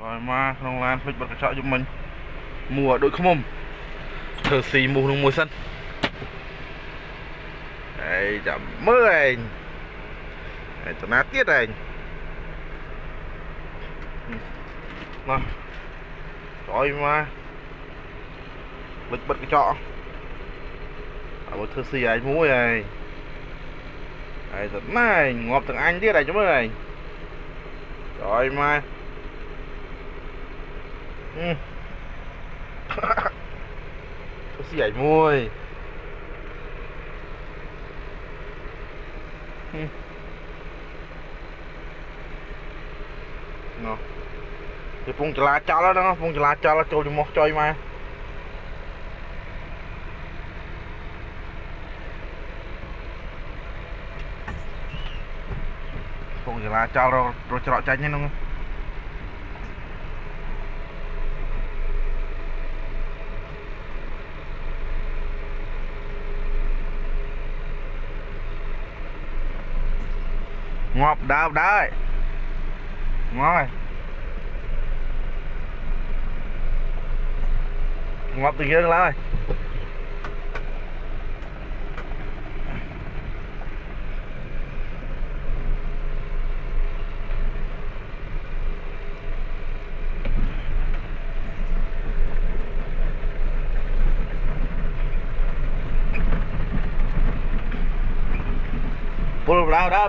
rồi mà không lan mình bật cái chợ giúp mình mùa đội không mồm thờ xì mù trong mùa sân đây chậm mơ anh đây tao nát tiết anh nào rồi mà bật cái chợ một thơ xì anh mũi này đây thật này ngọt thằng anh tiết này chứ mới này rồi mà thơ xì anh mũi nó thì pung chả cho đó pung chả cho nó trôi một chơi mà pung chả cho rồi chợ chạy nhanh không ngọt đau đấy ngon ngọt từ kia lại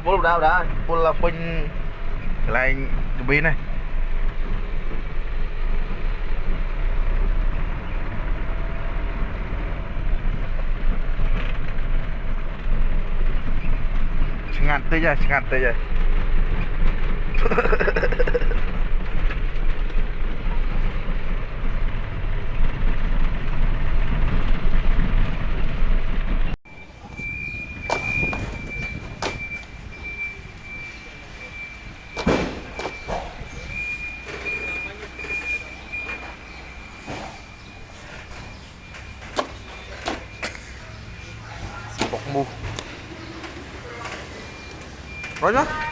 pull đau đó pull là pin lại cái pin này ngạt tới giờ bọc mù rồi nhá.